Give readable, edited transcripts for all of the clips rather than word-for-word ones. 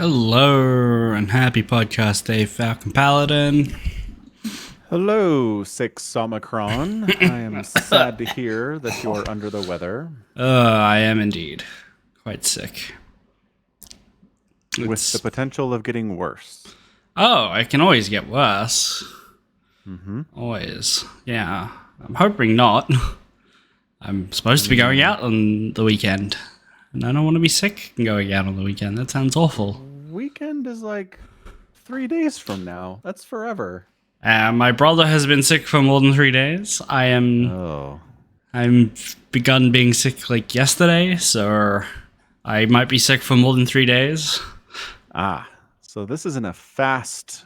Hello and happy podcast day, Falcon Paladin. Hello, 6 Omicron. I am sad to hear that you are under the weather. I am indeed quite sick. With the potential of getting worse. Oh, it can always get worse. Mm-hmm. Always. Yeah. I'm hoping not. I'm supposed to be going out on the weekend. And I don't want to be sick going out on the weekend. That sounds awful. Weekend is like 3 days from now. That's forever. My brother has been sick for more than 3 days. I'm begun being sick like yesterday, so I might be sick for more than 3 days. So this isn't a fast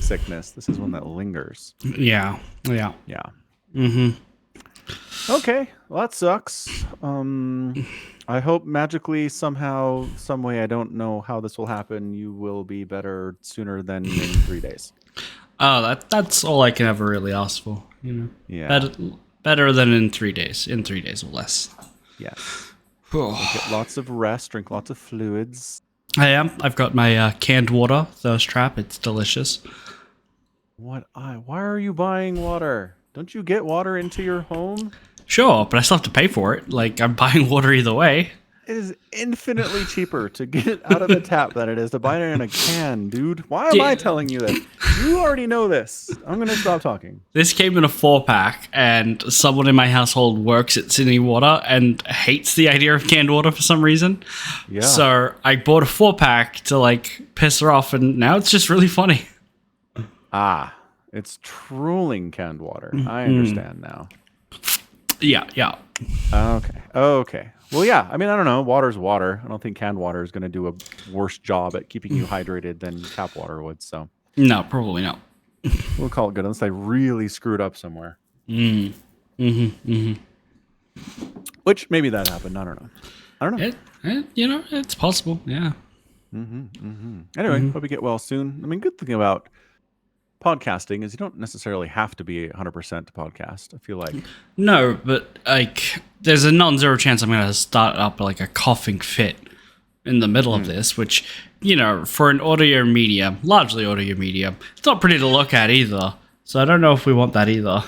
sickness. This is one that lingers. Yeah. Mm-hmm. Okay, well that sucks. I hope magically somehow, some way, I don't know how this will happen, you will be better sooner than in 3 days. Oh, that's all I can ever really ask for, you know. Yeah. Better than in 3 days. In 3 days or less. Yes. Get lots of rest, drink lots of fluids. I am. I've got my canned water thirst trap. It's delicious. Why are you buying water? Don't you get water into your home? Sure, but I still have to pay for it. Like, I'm buying water either way. It is infinitely cheaper to get it out of the tap than it is to buy it in a can, dude. Why am I telling you this? You already know this. I'm going to stop talking. This came in a 4-pack, and someone in my household works at Sydney Water and hates the idea of canned water for some reason. Yeah. So I bought a 4-pack to, like, piss her off, and now it's just really funny. It's trolling canned water. I understand now. Yeah. Okay. Well, yeah. I mean, I don't know. Water's water. I don't think canned water is going to do a worse job at keeping you hydrated than tap water would. So no, probably not. We'll call it good unless I really screwed up somewhere. Which maybe that happened. I don't know. It's possible. Yeah. Anyway, hope you get well soon. I mean, good thing about podcasting is you don't necessarily have to be 100% to podcast. I feel like no, but like there's a non-zero chance I'm going to start up like a coughing fit in the middle of this, which, you know, for an audio medium, largely audio medium, it's not pretty to look at either. So I don't know if we want that either.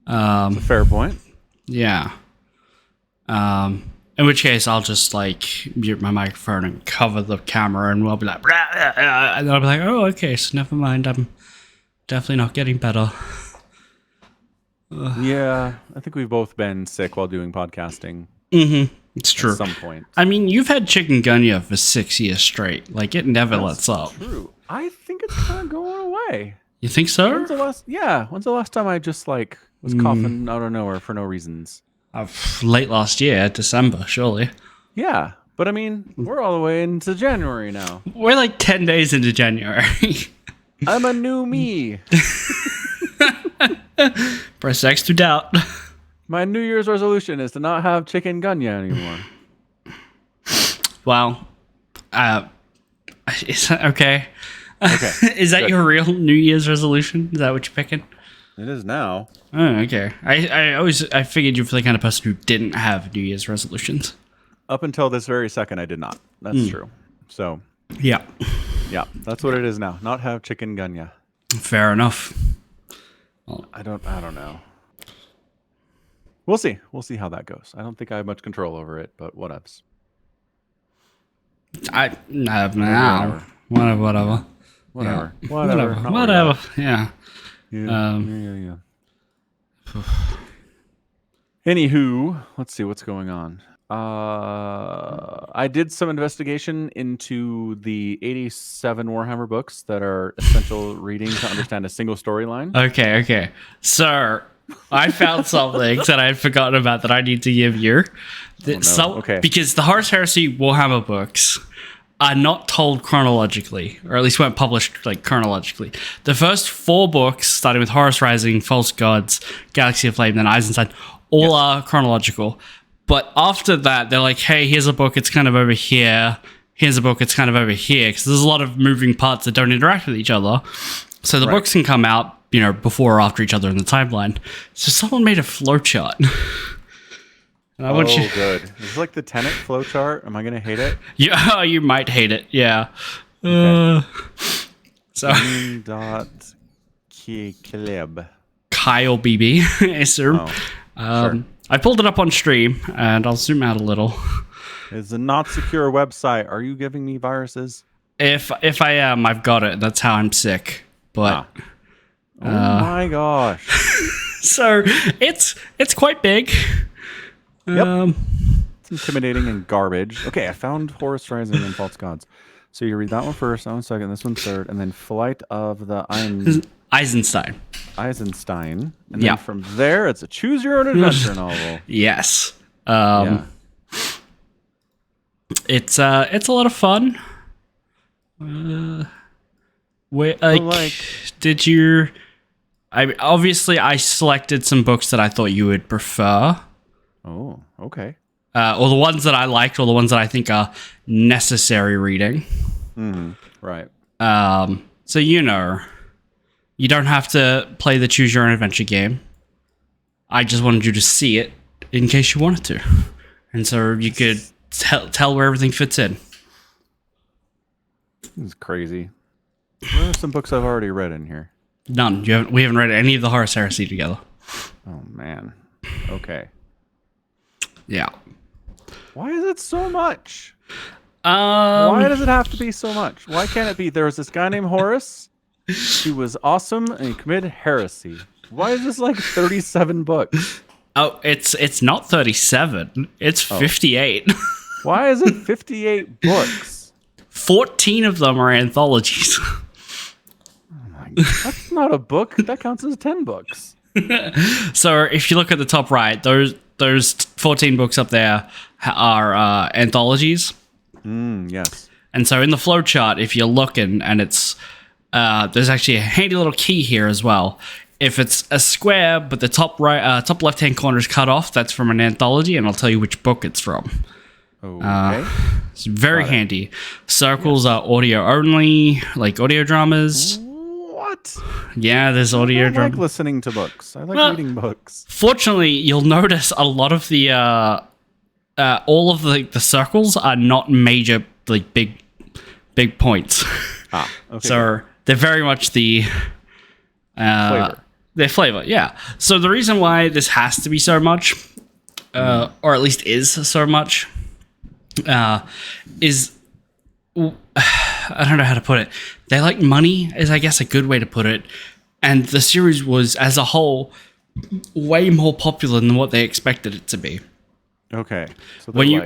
That's a fair point. Yeah. In which case I'll just like mute my microphone and cover the camera, and we'll be like, blah, blah, blah, and I'll be like, oh, okay, so never mind. I'm definitely not getting better. Yeah, I think we've both been sick while doing podcasting. It's true. At some point. I mean, you've had chikungunya for 6 years straight. Like, it never lets up. True. I think it's kind of going away. You think so? When's the last time I just like was coughing out of nowhere for no reasons? Late last year, December, surely. Yeah, but I mean, we're all the way into January now. We're like 10 days into January. I'm a new me. Press X to doubt. My New Year's resolution is to not have chikungunya anymore. Well, is that okay? Okay. Is that your real New Year's resolution? Is that what you're picking? It is now. Oh, okay. I figured you were the kind of person who didn't have New Year's resolutions. Up until this very second, I did not. That's true. So, yeah, that's what it is now. Not have chikungunya. Fair enough. Well, I don't know. We'll see. We'll see how that goes. I don't think I have much control over it, but whatevs. I have now. Whatever. Yeah. Yeah. Anywho, let's see what's going on. I did some investigation into the 87 Warhammer books that are essential reading to understand a single storyline. Okay. So, I found something that I had forgotten about that I need to give you. Okay. Because the Horus Heresy Warhammer books are not told chronologically, or at least weren't published like chronologically. The first 4 books, starting with Horus Rising, False Gods, Galaxy of Flame, then Eisenstein, all are chronological. But after that, they're like, hey, here's a book, it's kind of over here. Here's a book, it's kind of over here. Because there's a lot of moving parts that don't interact with each other. So the books can come out, you know, before or after each other in the timeline. So someone made a flowchart. And I want you. Good. Is this like the Tenet flowchart? Am I gonna hate it? Yeah, you might hate it. Yeah. Okay. So Kileb. Kyle BB, I assume. Oh, sure. I pulled it up on stream, and I'll zoom out a little. It's a not secure website. Are you giving me viruses? If I am, I've got it. That's how I'm sick. But Oh my gosh. so it's quite big. Yep. It's intimidating and garbage. Okay, I found Horus Rising and False Gods. So you read that one first, that one second, this one third, and then Flight of the Eisenstein. And then from there, it's a choose your own adventure novel. Yes. It's a lot of fun. Did you? I selected some books that I thought you would prefer. Oh, okay. Or the ones that I liked, or the ones that I think are necessary reading. Right. So you don't have to play the choose your own adventure game. I just wanted you to see it in case you wanted to, and so you could tell where everything fits in. This is crazy. What are some books I've already read in here? None. We haven't read any of the Horus Heresy together. Oh man. Okay. Yeah. Why is it so much? Why does it have to be so much? Why can't it be? There was this guy named Horus. He was awesome and he committed heresy. Why is this like 37 books? Oh, it's not 37. It's 58. Why is it 58 books? 14 of them are anthologies. Oh my God. That's not a book. That counts as 10 books. So if you look at the top right, those 14 books up there are anthologies. Yes. And so in the flowchart, if you're looking, and it's there's actually a handy little key here as well. If it's a square, but the top left-hand corner is cut off, that's from an anthology, and I'll tell you which book it's from. Okay. It's very handy. Circles are audio only, like audio dramas. What? Yeah, there's audio I dramas. like listening to books. I like reading books. Fortunately, you'll notice a lot of the all of the circles are not major, like big points. Okay. So they're very much the flavor. Their flavor, yeah. So the reason why this has to be so much, or at least is so much, is I don't know how to put it. They like money is, I guess, a good way to put it. And the series was, as a whole, way more popular than what they expected it to be. Okay. So When you,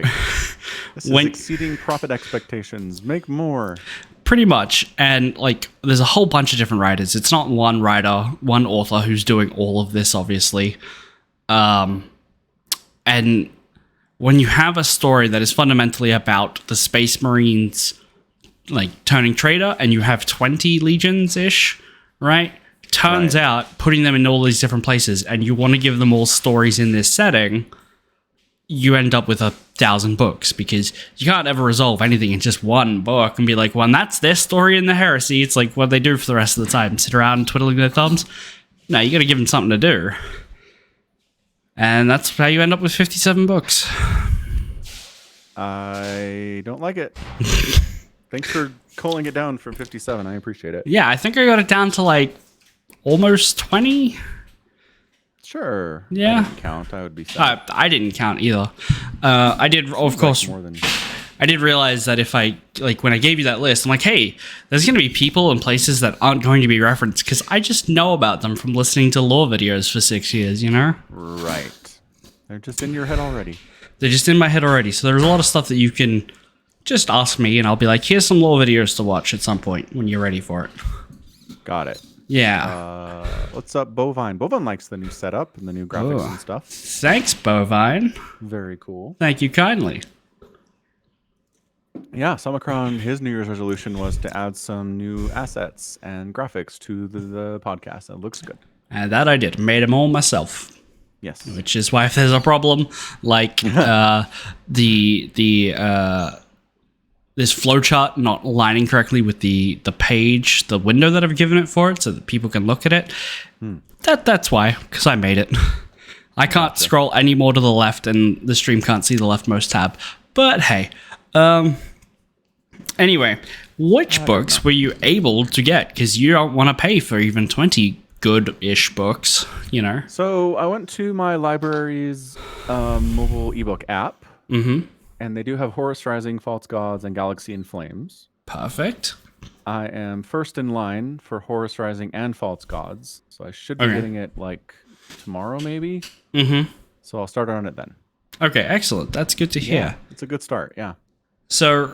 this is exceeding profit expectations. Make more. Pretty much. And like, there's a whole bunch of different writers. It's not one writer, one author who's doing all of this, obviously. And when you have a story that is fundamentally about the Space Marines, like, turning traitor, and you have 20 legions-ish, right? Turns out, putting them in all these different places, and you want to give them all stories in this setting, you end up with 1,000 books, because you can't ever resolve anything in just one book and be like, well, that's their story in the heresy. It's like what they do for the rest of the time, sit around twiddling their thumbs. No, you got to give them something to do. And that's how you end up with 57 books. I don't like it. Thanks for calling it down from 57. I appreciate it. Yeah, I think I got it down to like almost 20. Sure. Yeah. I didn't count. I would be sad. I didn't count either. I did, of course. More than... I did realize that if I, like, when I gave you that list, I'm like, hey, there's going to be people and places that aren't going to be referenced because I just know about them from listening to lore videos for 6 years, you know? Right. They're just in your head already. They're just in my head already. So there's a lot of stuff that you can just ask me, and I'll be like, here's some lore videos to watch at some point when you're ready for it. Got it. Yeah. What's up, Bovine? Bovine likes the new setup and the new graphics and stuff. Thanks, Bovine. Very cool. Thank you kindly. Yeah, Samacron, his New Year's resolution was to add some new assets and graphics to the podcast. It looks good. And that I did. Made them all myself. Yes. Which is why if there's a problem, like this flowchart not aligning correctly with the page, the window that I've given it for it, so that people can look at it. That's why, because I made it. I can't scroll any more to the left, and the stream can't see the leftmost tab. But hey. Anyway, which books were you able to get? Because you don't want to pay for even 20 good-ish books, you know? So I went to my library's mobile ebook app, and they do have Horus Rising, False Gods, and Galaxy in Flames. Perfect. I am first in line for Horus Rising and False Gods, so I should be getting it like tomorrow, maybe. So I'll start on it then. Okay, excellent. That's good to hear. Yeah, it's a good start. Yeah. So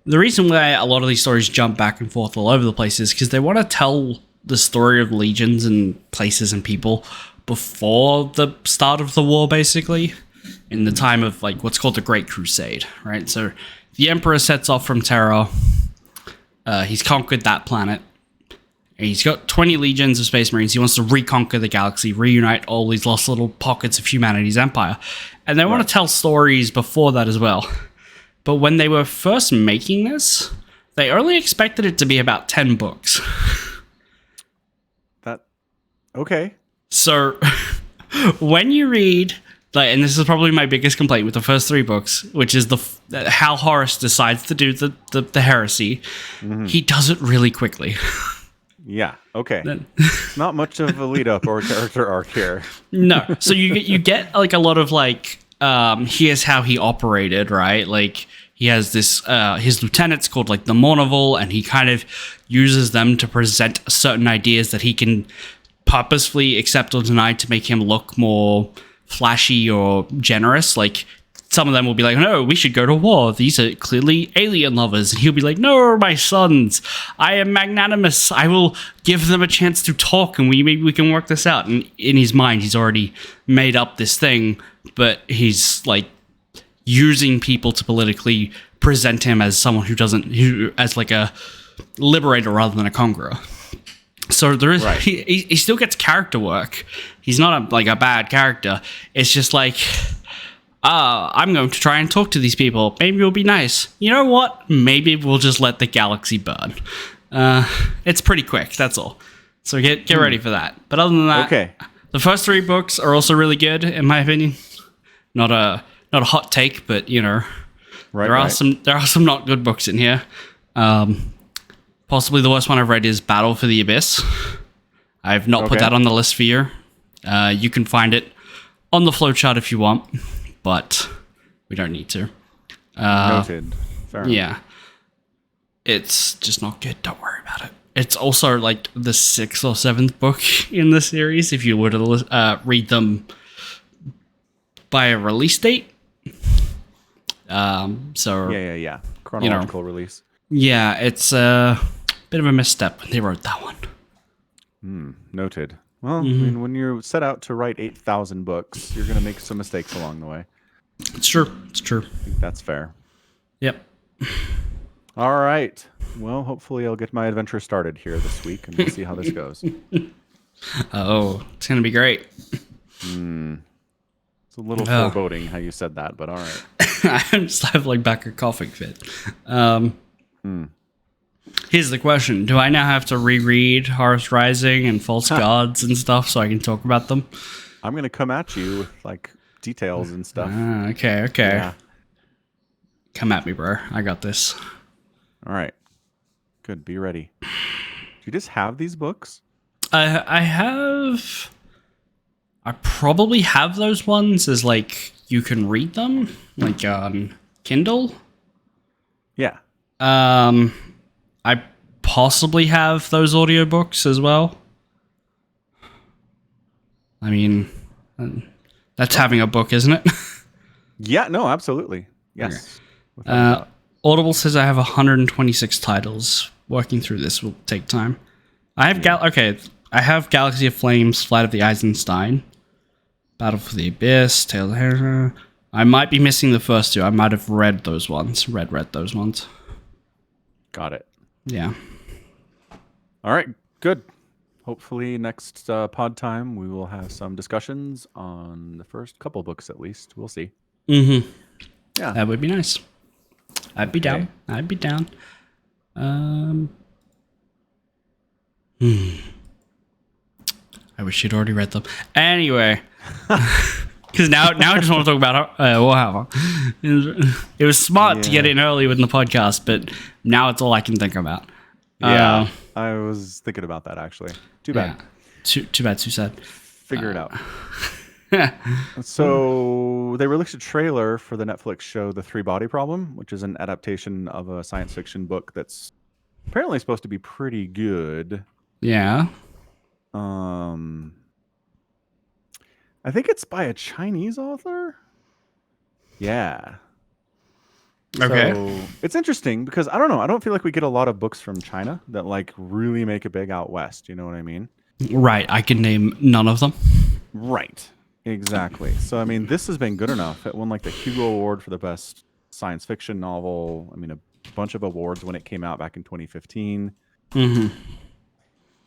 the reason why a lot of these stories jump back and forth all over the place is because they want to tell the story of legions and places and people before the start of the war, basically, in the time of like what's called the Great Crusade, right? So the Emperor sets off from Terra. He's conquered that planet. And he's got 20 legions of Space Marines. He wants to reconquer the galaxy, reunite all these lost little pockets of humanity's empire. And they want to tell stories before that as well. But when they were first making this, they only expected it to be about 10 books. Okay. So when you read, like, and this is probably my biggest complaint with the first 3 books, which is how Horus decides to do the heresy, he does it really quickly. Yeah. Okay. Not much of a lead up or character arc here. No. So you get like a lot of like, here's how he operated, right? Like he has this, his lieutenants called like the Mournival, and he kind of uses them to present certain ideas that he can purposefully accept or deny to make him look more flashy or generous. Like some of them will be like, no, we should go to war. These are clearly alien lovers. And he'll be like, no, my sons, I am magnanimous. I will give them a chance to talk and maybe we can work this out. And in his mind, he's already made up this thing, but he's like using people to politically present him as someone as like a liberator rather than a conqueror. So there is, he still gets character work. He's not a bad character. It's just like, I'm going to try and talk to these people. Maybe it'll be nice. You know what? Maybe we'll just let the galaxy burn. It's pretty quick. That's all. So get ready for that. But other than that, the first 3 books are also really good, in my opinion. Not a hot take, but you know, there are some not good books in here. Possibly the worst one I've read is Battle for the Abyss. I've not put that on the list for you. You can find it on the flowchart if you want, but we don't need to. Noted. Fair enough. Yeah. It's just not good. Don't worry about it. It's also like the 6th or 7th book in the series, if you were to read them by a release date. So yeah. Chronological release. Yeah, it's a bit of a misstep when they wrote that one. Noted. Well, I mean, when you set out to write 8,000 books, you're going to make some mistakes along the way. It's true. It's true. I think that's fair. Yep. All right. Well, hopefully I'll get my adventure started here this week, and we'll see how this goes. Oh, it's going to be great. It's a little foreboding how you said that, but all right. I just have like back a coughing fit. Here's the question. Do I now have to reread Horus Rising and False Gods and stuff so I can talk about them? I'm going to come at you with like details and stuff. Okay. Yeah. Come at me, bro. I got this. All right. Good. Be ready. Do you just have these books? I probably have those ones as like you can read them like on Kindle. Yeah. I possibly have those audiobooks as well. I mean, that's having a book, isn't it? Yeah, no, absolutely. Yes. Okay. Audible says I have 126 titles. Working through this will take time. I have I have Galaxy of Flames, Flight of the Eisenstein, Battle for the Abyss, Tale of the Hero. I might be missing the first 2. I might have read those ones. Read those ones. Got it. Yeah. All right. Good. Hopefully next pod time we will have some discussions on the first couple books at least. We'll see. Yeah. That would be nice. I'd be down. I wish you'd already read them. Anyway, Because now I just want to talk about Warhammer. It was smart to get in early in the podcast, but now it's all I can think about. Yeah, I was thinking about that actually. Too bad. Yeah. Too bad. Too sad. Figure it out. So they released a trailer for the Netflix show The Three Body Problem, which is an adaptation of a science fiction book that's apparently supposed to be pretty good. Yeah. I think it's by a Chinese author. Yeah. Okay. So it's interesting because I don't know. I don't feel like we get a lot of books from China that like really make it big out west. You know what I mean? Right. I can name none of them. Right. Exactly. So I mean, this has been good enough. It won like the Hugo Award for the best science fiction novel. I mean, a bunch of awards when it came out back in 2015. Mm-hmm.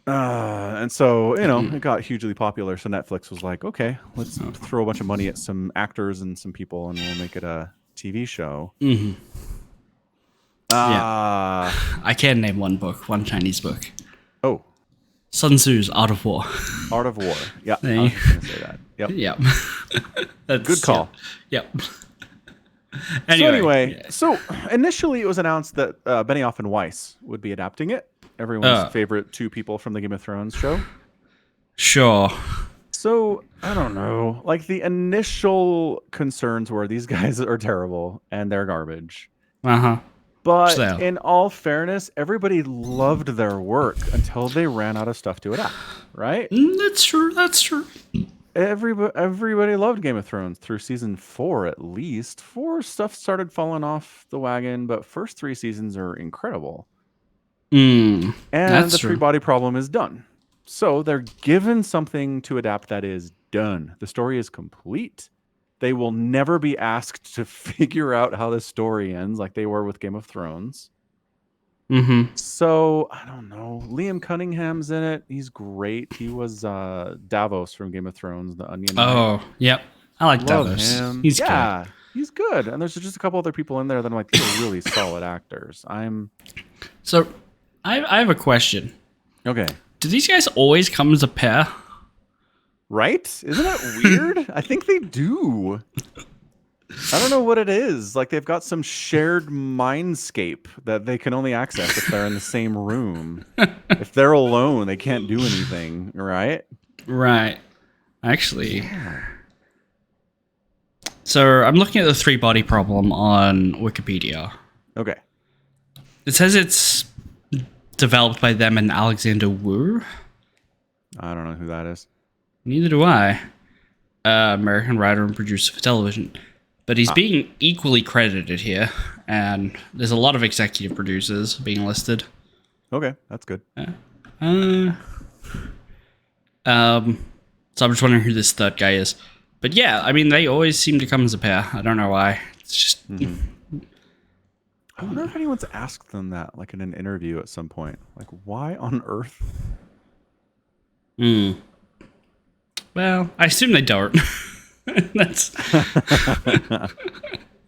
And so, it got hugely popular. So Netflix was like, okay, let's throw a bunch of money at some actors and some people and we'll make it a TV show. Mm-hmm. Yeah. I can name one Chinese book. Oh. Sun Tzu's Art of War. Art of War. Yeah, I was going to say that. Yep. Yep. That's good call. Yep. Anyway, so initially it was announced that Benioff and Weiss would be adapting it. Everyone's favorite two people from the Game of Thrones show. Sure. So, I don't know. Like, the initial concerns were these guys are terrible and they're garbage. Uh-huh. But in all fairness, everybody loved their work until they ran out of stuff to adapt, right? That's true. That's true. Everybody loved Game of Thrones through season 4 at least. 4 stuff started falling off the wagon, but first 3 seasons are incredible. And the Three Body Problem is done. So they're given something to adapt that is done. The story is complete. They will never be asked to figure out how the story ends like they were with Game of Thrones. Mm-hmm. So, I don't know. Liam Cunningham's in it. He's great. He was Davos from Game of Thrones, the Onion Knight. Oh, yep. I like Davos. Him. He's good. He's good. And there's just a couple other people in there that I'm like, these are really solid actors. So, I have a question. Okay. Do these guys always come as a pair? Right? Isn't that weird? I think they do. I don't know what it is. Like they've got some shared mindscape that they can only access if they're in the same room. If they're alone, they can't do anything, right? Right. Actually. Yeah. So I'm looking at the Three Body Problem on Wikipedia. Okay. It says it's developed by them and Alexander Wu. I don't know who that is. Neither do I. American writer and producer for television. But he's being equally credited here, and there's a lot of executive producers being listed. Okay, that's good. So I'm just wondering who this third guy is. But yeah, I mean, they always seem to come as a pair. I don't know why. It's just... I wonder if anyone's asked them that, like in an interview at some point. Like, why on earth? Well, I assume they don't. That's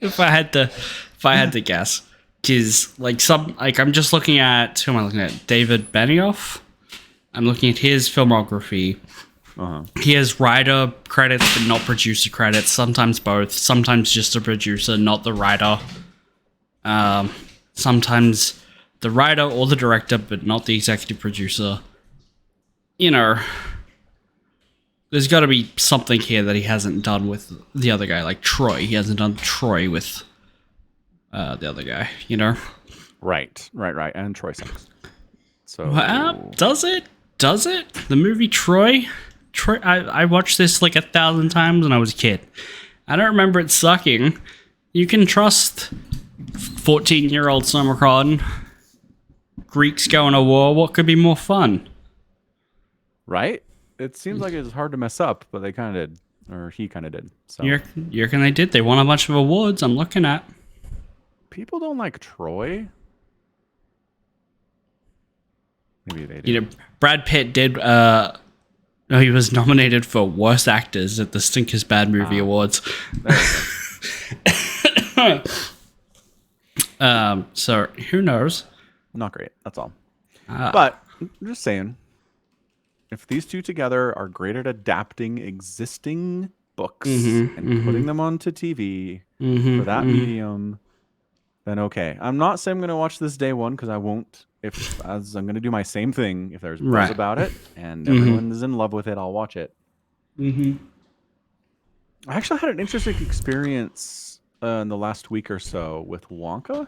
if I had to guess, because I'm just looking at who am I looking at? David Benioff. I'm looking at his filmography. He has writer credits but not producer credits. Sometimes both. Sometimes just a producer, not the writer. Sometimes the writer or the director, but not the executive producer. There's got to be something here that he hasn't done with the other guy, like Troy. He hasn't done Troy with the other guy, Right. And Troy sucks. So does it? The movie Troy, I watched this like 1,000 times when I was a kid. I don't remember it sucking. You can trust 14-year-old Summicron. Greeks going to war. What could be more fun? Right? It seems like it's hard to mess up, but they kind of did. Or he kind of did. So you reckon they did? They won a bunch of awards I'm looking at. People don't like Troy. Maybe they do. Brad Pitt did... he was nominated for Worst Actors at the Stinkers Bad Movie Awards. So, who knows? Not great. That's all. But, I'm just saying... if these two together are great at adapting existing books Mm-hmm, and mm-hmm, putting them onto TV mm-hmm, for that mm-hmm. medium, then okay. I'm not saying I'm going to watch this day one because I won't. If as I'm going to do my same thing, if there's buzz Right. about it and Mm-hmm, everyone is in love with it, I'll watch it. mm-hmm. I actually had an interesting experience in the last week or so with Wonka.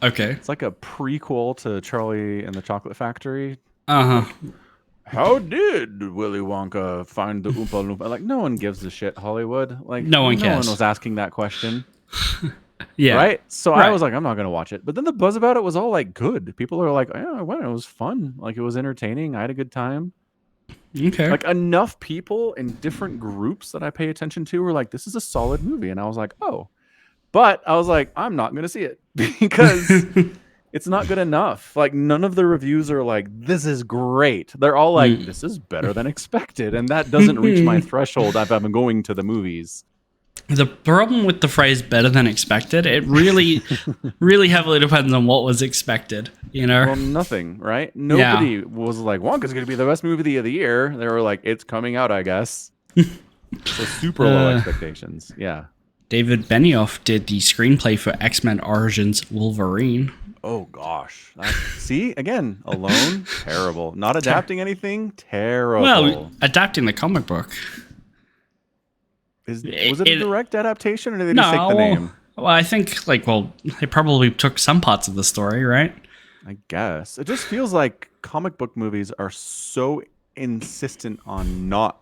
Okay. It's like a prequel to Charlie and the Chocolate Factory. Uh-huh. Like, how did Willy Wonka find the Oompa Loompa? Like, no one gives a shit, Hollywood. Like, No one no one cares. was asking that question. Yeah. Right? So I Right. was like, I'm not going to watch it. But then the buzz about it was all like good. People are like, yeah, I went. It was fun. Like, it was entertaining. I had a good time. Okay. Like, enough people in different groups that I pay attention to were like, this is a solid movie. And I was like, oh. But I was like, I'm not going to see it because it's not good enough. Like, none of the reviews are like, this is great. They're all like, this is better than expected. And that doesn't reach my threshold if I'm going to the movies. The problem with the phrase better than expected, it really, really heavily depends on what was expected, you know? Well, nothing, right? Nobody was like, Wonka's going to be the best movie of the year. They were like, it's coming out, I guess. So super low expectations. Yeah. David Benioff did the screenplay for X-Men Origins Wolverine. Oh, gosh. See, again, Alone, terrible. Not adapting anything, terrible. Well, adapting the comic book. Was it a direct adaptation, or did they just take the well, name? Well, I think, they probably took some parts of the story, right? I guess. It just feels like comic book movies are so insistent on not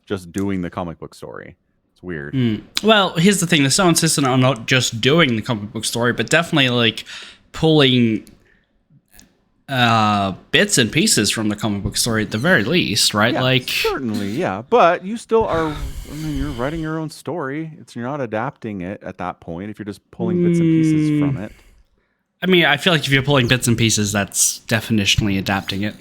just doing the comic book story. It's weird. Well, here's the thing. They're so insistent on not just doing the comic book story, but definitely, pulling bits and pieces from the comic book story at the very least, right? Yeah, certainly, yeah. But you still are, you're writing your own story. You're not adapting it at that point if you're just pulling bits and pieces from it. I mean, I feel like if you're pulling bits and pieces, that's definitionally adapting it.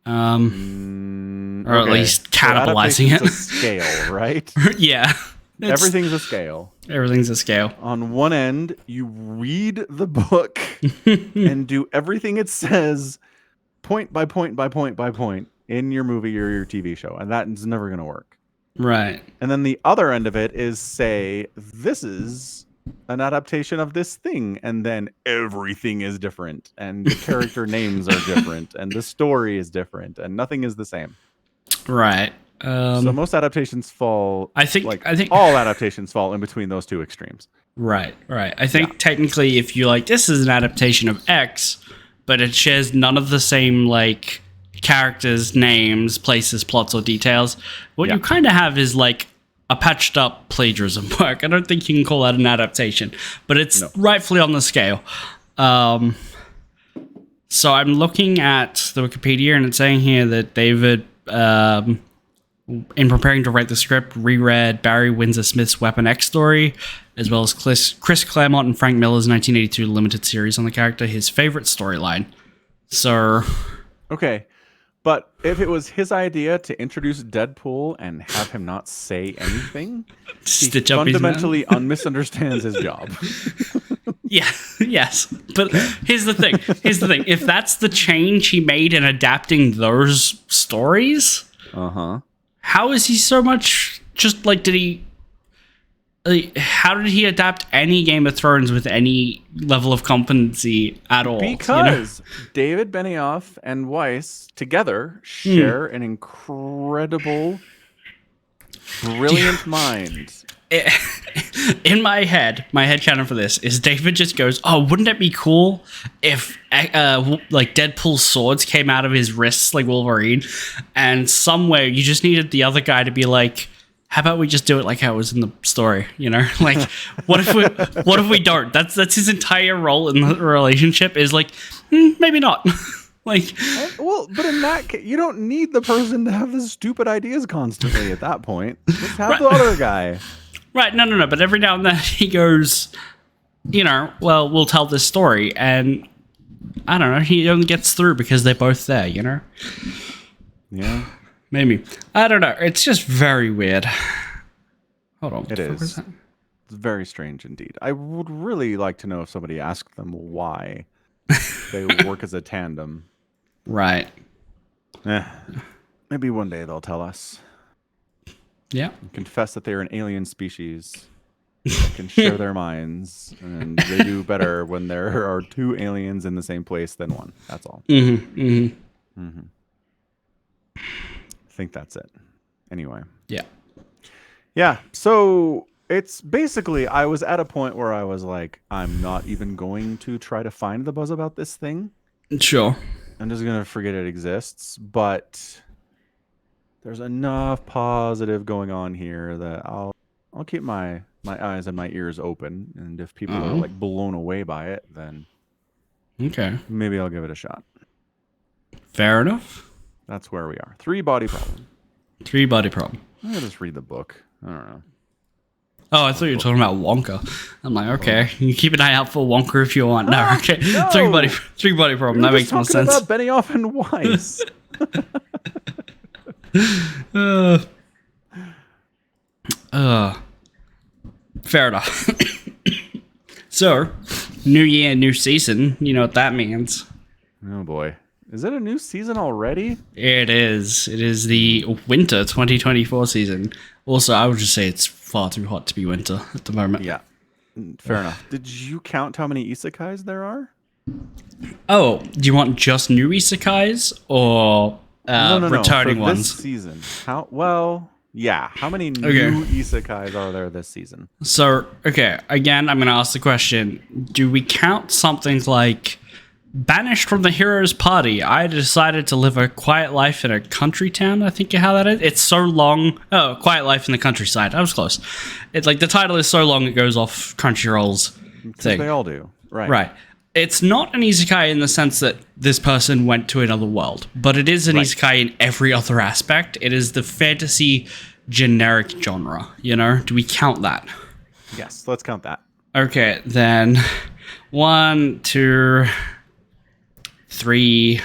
Or at least cannibalizing it. A scale, right? Yeah. Everything's a scale. Everything's a scale. On one end, you read the book and do everything it says point by point by point by point in your movie or your TV show. And that is never going to work. Right. And then the other end of it is say, this is an adaptation of this thing. And then everything is different. And the character names are different. And the story is different. And nothing is the same. Right. So most adaptations fall. I think all adaptations fall in between those two extremes. Right. I think technically, if you this is an adaptation of X, but it shares none of the same characters, names, places, plots, or details. What you kind of have is a patched up plagiarism work. I don't think you can call that an adaptation, but it's rightfully on the scale. So I'm looking at the Wikipedia, and it's saying here that David, in preparing to write the script, reread Barry Windsor Smith's Weapon X story, as well as Chris Claremont and Frank Miller's 1982 limited series on the character, his favorite storyline. So... Okay, but if it was his idea to introduce Deadpool and have him not say anything, he fundamentally misunderstands his job. Yeah, yes. But here's the thing. If that's the change he made in adapting those stories... How is he so much did he how did he adapt any Game of Thrones with any level of competency at all? Because David Benioff and Weiss together share an incredible, brilliant mind. In my headcanon for this is David just goes, oh, wouldn't it be cool if Deadpool's swords came out of his wrists like Wolverine, and somewhere you just needed the other guy to be like, how about we just do it like how it was in the story, what if we don't? That's his entire role in the relationship is maybe not. Well, but in that case, you don't need the person to have the stupid ideas constantly at that point. Just have the other guy. Right, no. But every now and then he goes, well, we'll tell this story. And I don't know, he only gets through because they're both there, Yeah. Maybe. I don't know. It's just very weird. Hold on. It is. It's very strange indeed. I would really like to know if somebody asked them why they work as a tandem. Right. Maybe one day they'll tell us. Yeah. Confess that they're an alien species that can share their minds, and they do better when there are two aliens in the same place than one. That's all. I think that's it. Anyway. Yeah. Yeah. So it's basically, I was at a point where I was like, I'm not even going to try to find the buzz about this thing. Sure. I'm just going to forget it exists. But there's enough positive going on here that I'll keep my eyes and my ears open. And if people are like blown away by it, then okay, maybe I'll give it a shot. Fair enough. That's where we are. 3 body problem. 3 body problem. I'm going to just read the book. I don't know. Oh, I thought you were talking about Wonka. I'm like, okay, you keep an eye out for Wonka if you want. No, okay. No. 3 body problem. That makes more sense. About Benioff and Weiss. Fair enough. So, new year, new season. You know what that means. Oh boy. Is it a new season already? It is. It is the winter 2024 season. Also, I would just say it's far too hot to be winter at the moment. Yeah. Fair enough. Did you count how many isekais there are? Oh, do you want just new isekais or returning for ones? This season. How many new isekais are there this season? So, okay, again, I'm going to ask the question. Do we count something like banished from the hero's party? I decided to live a quiet life in a country town, I think how that is. It's so long. Oh, quiet life in the countryside. I was close. It's like the title is so long it goes off Crunchyroll's thing. They all do. Right. Right. It's not an isekai in the sense that this person went to another world, but it is an isekai in every other aspect. It is the fantasy generic genre, you know? Do we count that? Yes, let's count that. Okay, then 1, 2, 3,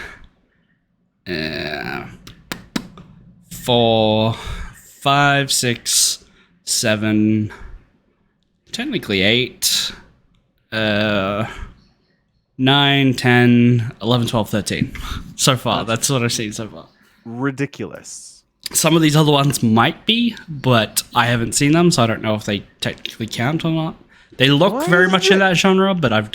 4, 5, 6, 7, technically 8, 9, 10, 11, 12, 13. So far, that's what I've seen so far. Ridiculous. Some of these other ones might be, but I haven't seen them, so I don't know if they technically count or not. They look very much in that genre, but I've...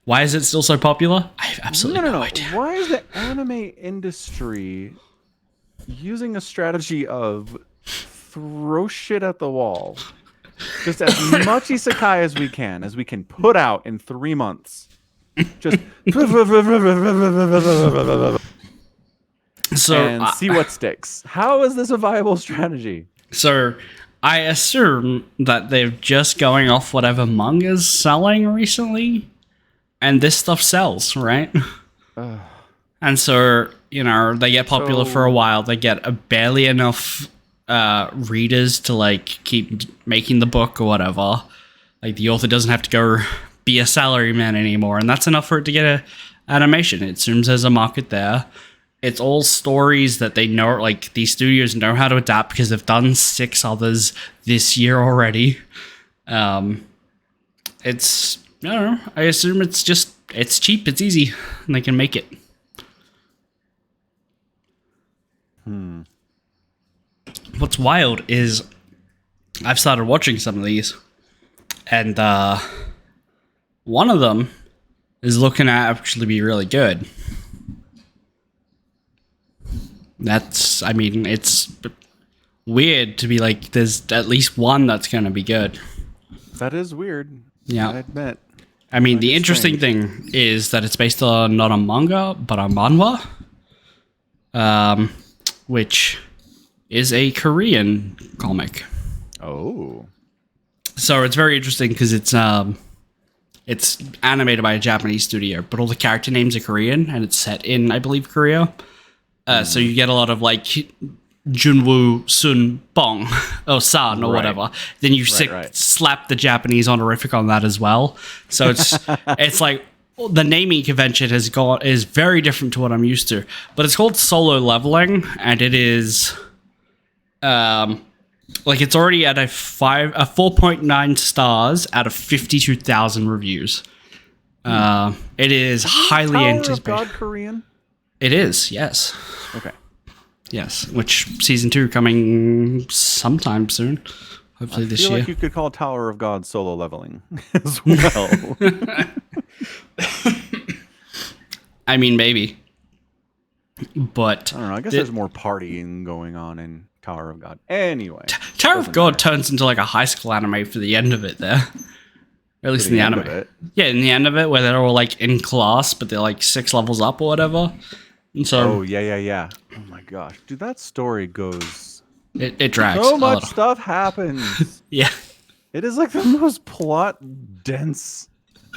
why is it still so popular? I have absolutely no idea. Why is the anime industry using a strategy of throw shit at the wall? Just as much isekai as we can put out in 3 months. Just and see what sticks. How is this a viable strategy? So I assume that they're just going off whatever manga's selling recently, and this stuff sells, right? And so, you know, they get popular for a while. They get barely enough readers to like keep making the book or whatever. Like the author doesn't have to go be a salaryman anymore, and that's enough for it to get a animation. It assumes there's a market there. It's all stories that they know, like these studios know how to adapt because they've done 6 others this year already. It's, I don't know, I assume it's cheap, it's easy, and they can make it. What's wild is I've started watching some of these, and one of them is looking at actually be really good. It's weird to be like, there's at least one that's going to be good. That is weird. Yeah. I admit. I mean, the interesting thing is that it's based on not a manga, but a manhwa, which is a Korean comic. Oh. So it's very interesting because it's animated by a Japanese studio, but all the character names are Korean, and it's set in, I believe, Korea. So you get a lot of like Junwoo Sun Bong or San or whatever. Then you slap the Japanese honorific on that as well. So it's like the naming convention is very different to what I'm used to. But it's called Solo Leveling, and it is like it's already at a 4.9 stars out of 52,000 reviews. It is highly anticipated. Tower of God Korean? It is, yes. Okay. Yes, which season 2 coming sometime soon. Hopefully this year. I feel like you could call Tower of God solo leveling as well. I mean, maybe. But I don't know. I guess there's more partying going on in Tower of God. Anyway. Tower of God turns into like a high school anime for the end of it there. Or at least in the anime. Yeah, in the end of it, where they're all like in class, but they're like 6 levels up or whatever. And so, oh, yeah. Oh my gosh. Dude, that story goes... It drags. So much stuff happens. Yeah. It is like the most plot-dense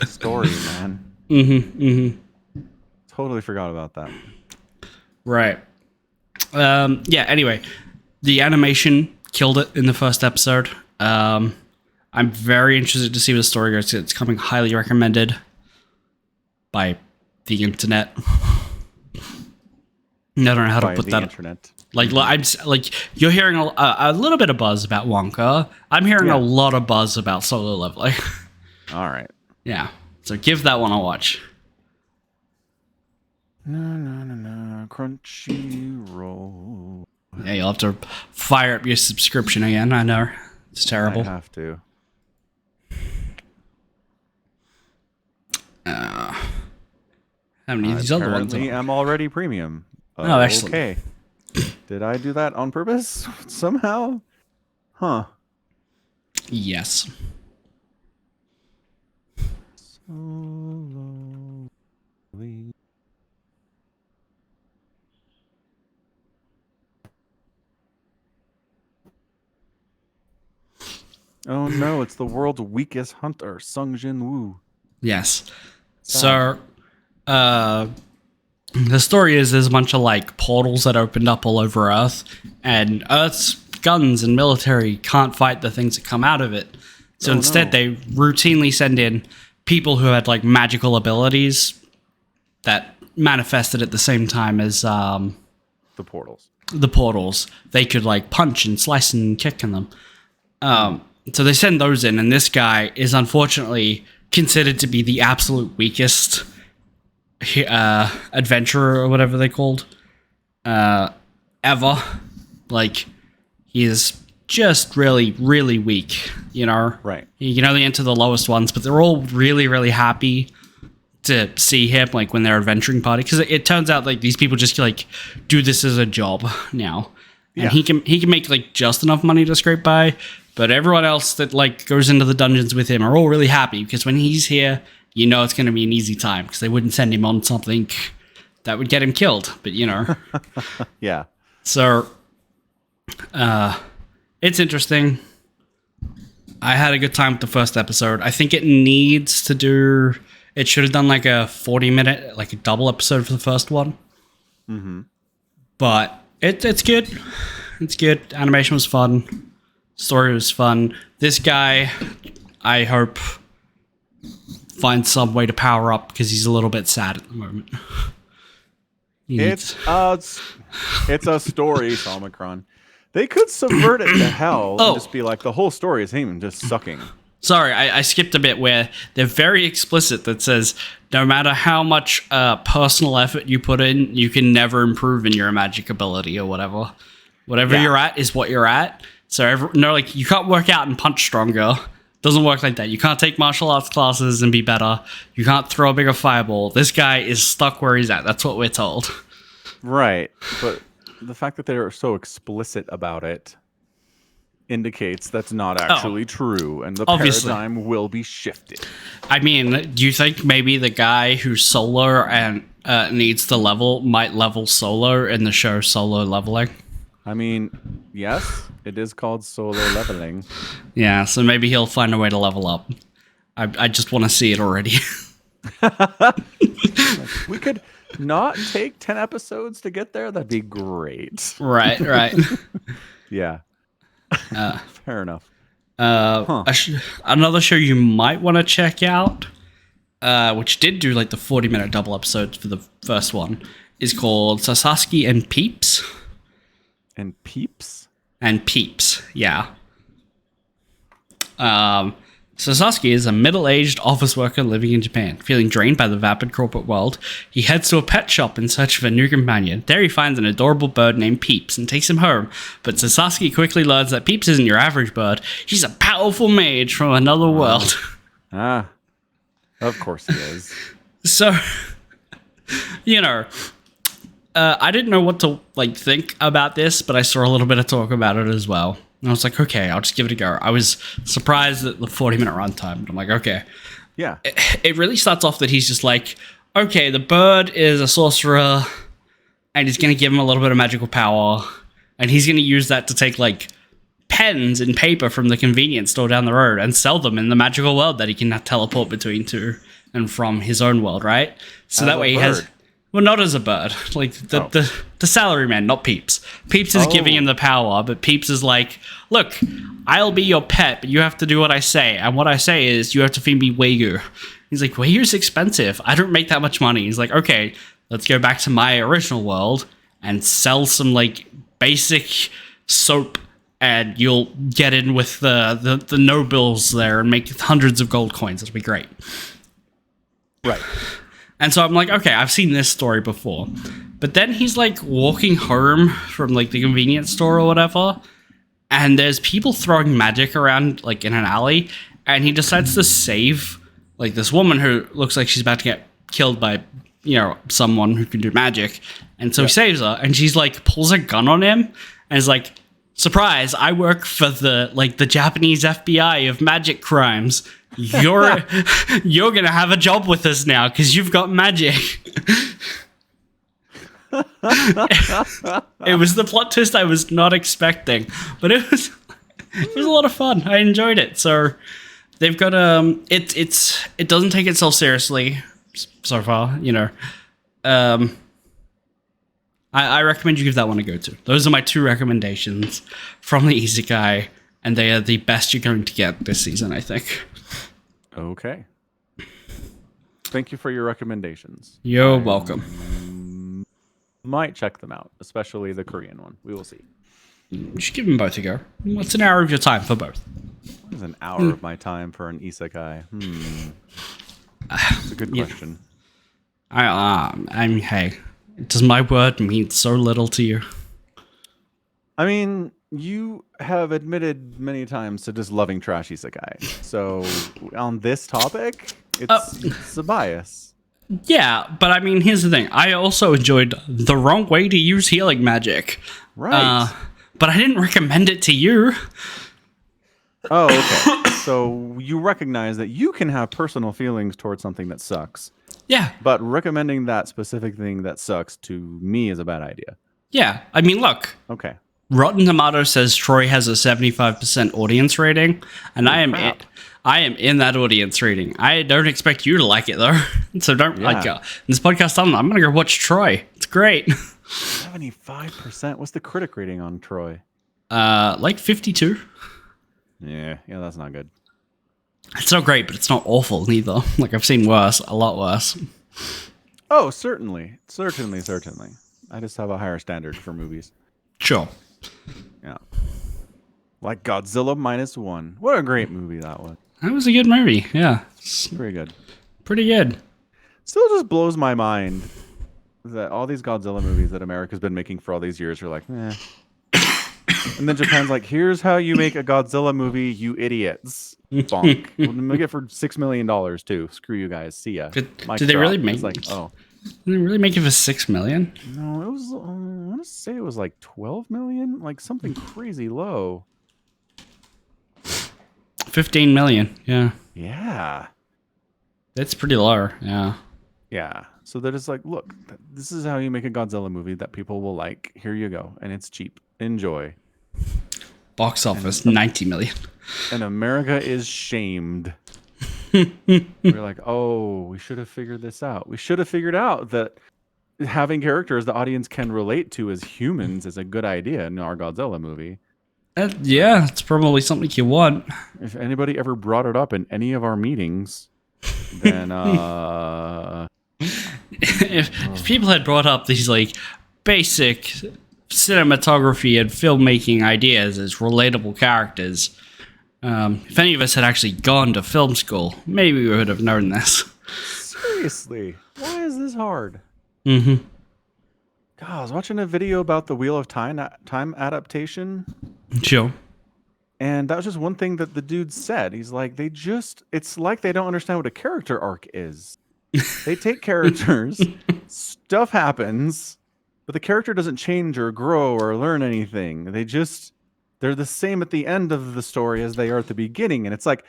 story, man. Totally forgot about that. Right. Yeah, anyway. The animation killed it in the first episode. I'm very interested to see where the story goes. It's coming highly recommended by the internet. I don't know how to put that. Internet. Like you're hearing a little bit of buzz about Wonka. I'm hearing a lot of buzz about Solo Leveling. All right. Yeah. So give that one a watch. No. Crunchyroll. Yeah, you'll have to fire up your subscription again. I know. It's terrible. I have to. How many of these other ones? I'm already premium. Oh, excellent. Okay. Did I do that on purpose somehow? Huh. Yes. Oh no, it's the world's weakest hunter, Sung Jin Woo. Yes. So, the story is there's a bunch of like portals that opened up all over Earth, and Earth's guns and military can't fight the things that come out of it. So instead, they routinely send in people who had like magical abilities that manifested at the same time as the portals. The portals. They could like punch and slice and kick in them. So they send those in, and this guy is unfortunately considered to be the absolute weakest adventurer or whatever they called ever. Like, he is just really, really weak, you know? Right. You can only enter the lowest ones, but they're all really, really happy to see him, like, when they're adventuring party. Because it turns out, like, these people just, like, do this as a job now. And he can make, like, just enough money to scrape by. But everyone else that, like, goes into the dungeons with him are all really happy. Because when he's here, you know it's going to be an easy time. Because they wouldn't send him on something that would get him killed. But, you know. Yeah. So, it's interesting. I had a good time with the first episode. I think it needs to do... It should have done like a 40-minute, like a double episode for the first one. Mm-hmm. But it's good. It's good. Animation was fun. Story was fun. This guy, I hope, finds some way to power up because he's a little bit sad at the moment. It's a story, Omicron. They could subvert it to hell and just be like, the whole story is him just sucking. Sorry, I skipped a bit where they're very explicit that says no matter how much personal effort you put in, you can never improve in your magic ability or whatever. Whatever you're at is what you're at. So, like, you can't work out and punch stronger. Doesn't work like that. You can't take martial arts classes and be better. You can't throw a bigger fireball. This guy is stuck where he's at. That's what we're told. Right. But the fact that they're so explicit about it indicates that's not actually true, and the paradigm will be shifted. I mean, do you think maybe the guy who's solo and needs to level might level solo in the show Solo Leveling? I mean, yes, it is called Solo Leveling. Yeah, so maybe he'll find a way to level up. I just want to see it already. We could not take 10 episodes to get there. That'd be great. Right. Yeah. Fair enough. Another show you might want to check out, which did do like the 40-minute double episodes for the first one, is called Sasaki and Peeps. And Peeps? And Peeps, yeah. Sasaki is a middle-aged office worker living in Japan. Feeling drained by the vapid corporate world, he heads to a pet shop in search of a new companion. There he finds an adorable bird named Peeps and takes him home. But Sasaki quickly learns that Peeps isn't your average bird. He's a powerful mage from another world. Of course he is. So, I didn't know what to think about this, but I saw a little bit of talk about it as well. And I was like, okay, I'll just give it a go. I was surprised at the 40-minute runtime. I'm like, okay. Yeah. It really starts off that he's just like, okay, the bird is a sorcerer, and he's going to give him a little bit of magical power, and he's going to use that to take, pens and paper from the convenience store down the road and sell them in the magical world that he can teleport between to and from his own world, right? So that way he has... Well, not as a bird. The salary man, not Peeps. Peeps is giving him the power, but Peeps is like, look, I'll be your pet, but you have to do what I say. And what I say is you have to feed me Wagyu. He's like, Wagyu's expensive. I don't make that much money. He's like, okay, let's go back to my original world and sell some, basic soap, and you'll get in with the nobles there and make hundreds of gold coins. It'll be great. Right. And so I'm like, okay, I've seen this story before. But then he's walking home from the convenience store or whatever, and there's people throwing magic around in an alley, and he decides to save this woman who looks like she's about to get killed by someone who can do magic. And so he saves her, and she's pulls a gun on him and is like, surprise, I work for the Japanese FBI of magic crimes. You're gonna have a job with us now because you've got magic. It was the plot twist I was not expecting, but it was a lot of fun. I enjoyed it. So they've got it doesn't take itself seriously so far. I recommend you give that one a go to. Those are my 2 recommendations from the Isekai, and they are the best you're going to get this season, I think. Okay. Thank you for your recommendations. You're welcome. Might check them out, especially the Korean one. We will see. You should give them both a go. What's an hour of your time for both? What is an hour of my time for an Isekai? That's a good question. Hey, does my word mean so little to you? I mean, you have admitted many times to just loving trash isekai. So on this topic, it's a bias. Yeah, but I mean, here's the thing. I also enjoyed The Wrong Way to Use Healing Magic. Right. But I didn't recommend it to you. Oh, okay. So you recognize that you can have personal feelings towards something that sucks. Yeah. But recommending that specific thing that sucks to me is a bad idea. Yeah. I mean, look. Okay. Rotten Tomatoes says Troy has a 75% audience rating, and I am in that audience rating. I don't expect you to like it though, so don't this podcast. I'm gonna go watch Troy. It's great. 75%. What's the critic rating on Troy? 52. Yeah, that's not good. It's not great, but it's not awful neither. I've seen worse, a lot worse. Oh, certainly. I just have a higher standard for movies. Sure. Yeah. Like Godzilla -1. What a great movie that was. That was a good movie. Yeah. Very good. Pretty good. Still just blows my mind that all these Godzilla movies that America's been making for all these years are like, eh. And then Japan's like, here's how you make a Godzilla movie, you idiots. Bonk. We'll make it for $6 million too. Screw you guys. See ya. Did they really make it? Did they really make it for $6 million? No, it was. I want to say it was like 12 million, like something crazy low. 15 million. Yeah. Yeah. That's pretty low. Yeah. Yeah. So they're just like, look, this is how you make a Godzilla movie that people will like. Here you go, and it's cheap. Enjoy. Box office 90 million. And America is shamed. We're like, oh, we should have figured this out. We should have figured out that having characters the audience can relate to as humans is a good idea in our Godzilla movie. Yeah, it's probably something you want. If anybody ever brought it up in any of our meetings, then if people had brought up these basic cinematography and filmmaking ideas as relatable characters, If any of us had actually gone to film school, maybe we would have known this. Seriously, why is this hard? Mm-hmm. God, I was watching a video about the Wheel of Time adaptation. Sure. And that was just one thing that the dude said. He's like, it's like they don't understand what a character arc is. They take characters, stuff happens, but the character doesn't change or grow or learn anything. They're the same at the end of the story as they are at the beginning. And it's like,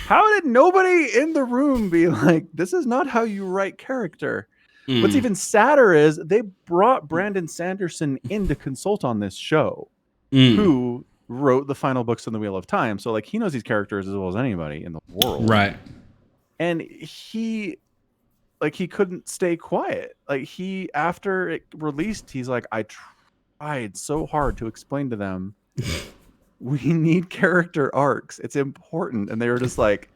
how did nobody in the room be like, this is not how you write character? What's even sadder is they brought Brandon Sanderson in to consult on this show, who wrote the final books in the Wheel of Time. So like he knows these characters as well as anybody in the world. Right. And he couldn't stay quiet. Like after it released, he's like, I tried so hard to explain to them, we need character arcs. It's important. And they were just like,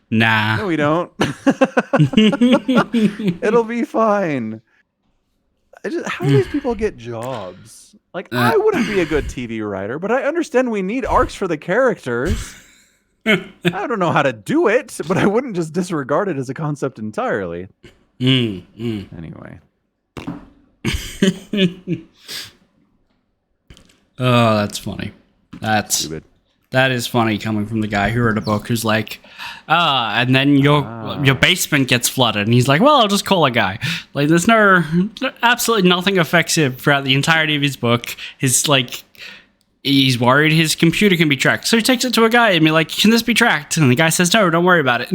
nah. No, we don't. It'll be fine. How do these people get jobs? Like, I wouldn't be a good TV writer, but I understand we need arcs for the characters. I don't know how to do it, but I wouldn't just disregard it as a concept entirely. Anyway. Oh, that's funny. That's stupid. That is funny coming from the guy who wrote a book who's like, and then your basement gets flooded. And he's like, well, I'll just call a guy. Like, there's absolutely nothing affects him throughout the entirety of his book. He's worried his computer can be tracked. So he takes it to a guy and be like, can this be tracked? And the guy says, no, don't worry about it.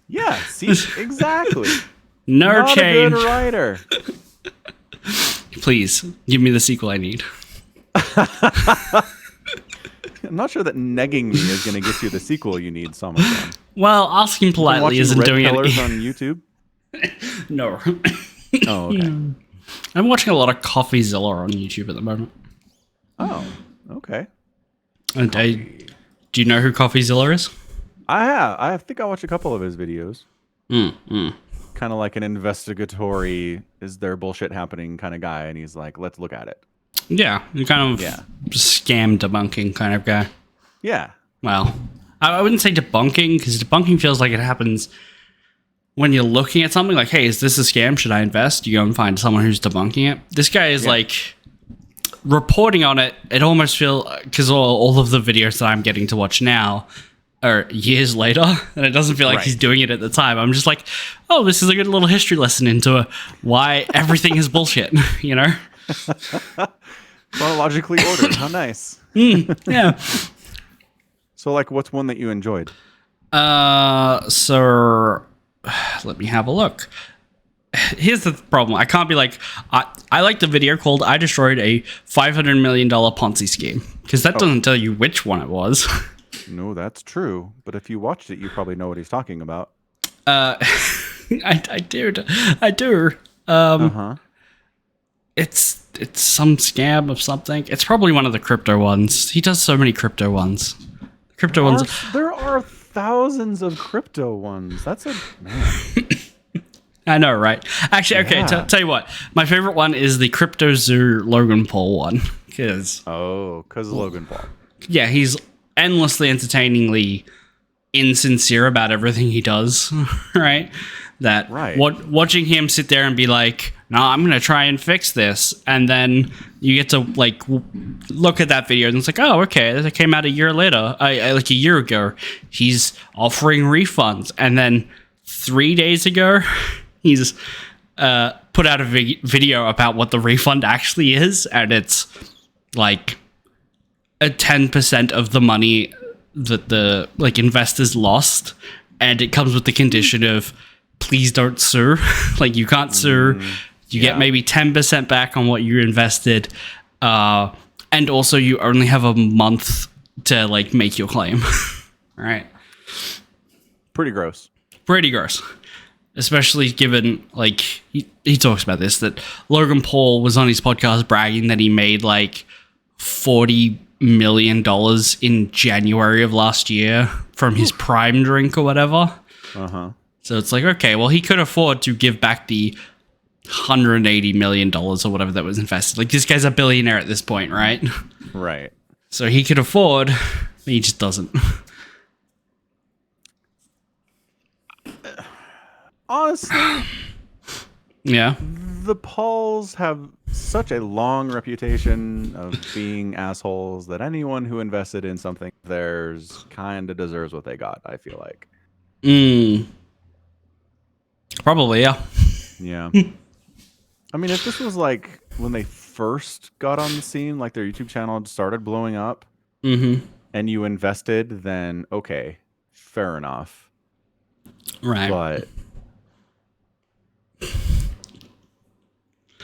Yeah, see, exactly. No change. Not a good writer. Please, give me the sequel I need. I'm not sure that negging me is going to get you the sequel you need, Summertime. Well, asking politely isn't doing it. On YouTube? No. Oh, okay. I'm watching a lot of CoffeeZilla on YouTube at the moment. Oh, okay. And do you know who CoffeeZilla is? I think I watched a couple of his videos. Kind of like an investigatory, is there bullshit happening kind of guy, and he's like, let's look at it. Yeah, kind of scam debunking kind of guy. Yeah. Well, I wouldn't say debunking, because debunking feels like it happens when you're looking at something like, hey, is this a scam? Should I invest? You go and find someone who's debunking it. This guy is like reporting on it. It almost feels, because all of the videos that I'm getting to watch now are years later, and it doesn't feel like he's doing it at the time. I'm just like, oh, this is a good little history lesson into why everything is bullshit, you know? Chronologically ordered. How nice. Yeah. So, like, what's one that you enjoyed? So let me have a look. Here's the problem. I can't be like, I like the video called I Destroyed a $500 Million Ponzi Scheme, because that doesn't tell you which one it was. No, that's true. But if you watched it, you probably know what he's talking about. I do. It's some scam of something. It's probably one of the crypto ones. He does so many crypto ones. There are thousands of crypto ones. That's a man. I know, right? Actually, okay. Tell you what, my favorite one is the Crypto Zoo Logan Paul one. Because Logan Paul. Yeah, he's endlessly, entertainingly insincere about everything he does. Right? Watching him sit there and be like, no, I'm going to try and fix this. And then you get to like look at that video and it's like, oh, okay, that came out a year later, like a year ago. He's offering refunds. And then 3 days ago, he's put out a video about what the refund actually is. And it's like a 10% of the money that the like investors lost. And it comes with the condition of, please don't sue. Like, you can't sue. You get maybe 10% back on what you invested. And also you only have a month to like make your claim. Right. Pretty gross. Especially given, like, he talks about this, that Logan Paul was on his podcast bragging that he made like $40 million in January of last year from his Prime drink or whatever. So it's like, okay, well, he could afford to give back the $180 million or whatever that was invested. Like, this guy's a billionaire at this point, right? Right. So he could afford, but he just doesn't. honestly, Yeah. the Pauls have such a long reputation of being assholes that anyone who invested in something of theirs kind of deserves what they got, I feel like. Probably, yeah. Yeah. I mean, if this was like when they first got on the scene, like their YouTube channel started blowing up, and you invested, then okay, fair enough. Right. But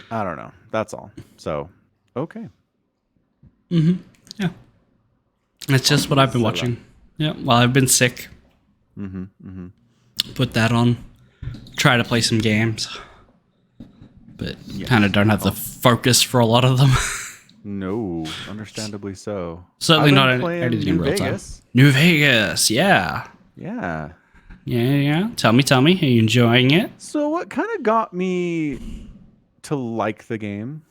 I don't know. That's all. So, okay. Yeah. It's just what I've been watching. Yeah. While I've been sick. Put that on. Try to play some games. But kind of don't have the focus for a lot of them. No, understandably so. Certainly I've not been playing anything in New real Vegas. time. New Vegas, yeah. Yeah. Yeah. Tell me. Are you enjoying it? So what kind of got me to like the game?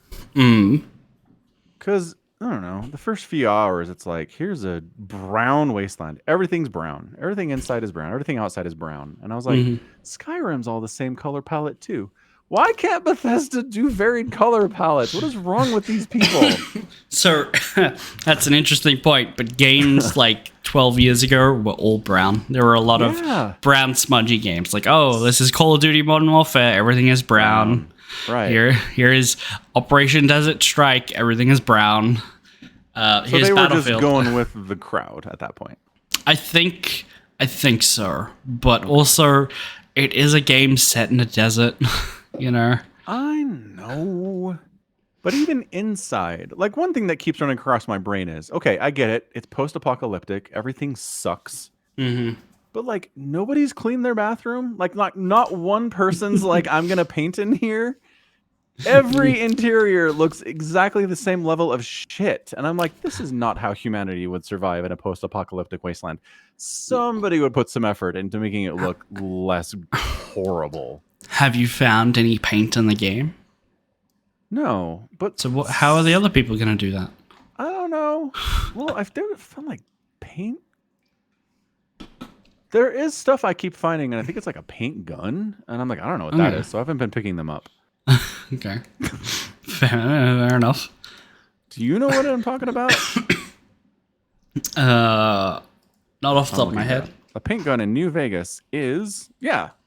Because, I don't know, the first few hours, it's like, here's a brown wasteland. Everything's brown. Everything inside is brown. Everything outside is brown. And I was like, Skyrim's all the same color palette too. Why can't Bethesda do varied color palettes? What is wrong with these people? So, that's an interesting point. But games like 12 years ago were all brown. There were a lot of brown smudgy games. Like, oh, this is Call of Duty Modern Warfare. Everything is brown. Right. Here is Operation Desert Strike. Everything is brown. So here's they were Battlefield. just going with the crowd at that point. I think so. But also, it is a game set in a desert. You know? I know. But even inside, like one thing that keeps running across my brain is, okay, I get it. It's post-apocalyptic. Everything sucks. But like nobody's cleaned their bathroom. Like not one person's like, I'm going to paint in here. Every interior looks exactly the same level of shit. And I'm like, this is not how humanity would survive in a post-apocalyptic wasteland. Somebody would put some effort into making it look less horrible. Have you found any paint in the game? No, but so how are the other people going to do that? I don't know. Well, I've never found like paint. There is stuff I keep finding, and I think it's like a paint gun, and I'm like, I don't know what that is, so I haven't been picking them up. Okay, fair enough. Do you know what I'm talking about? Not off the top of my head. A paint gun in New Vegas is,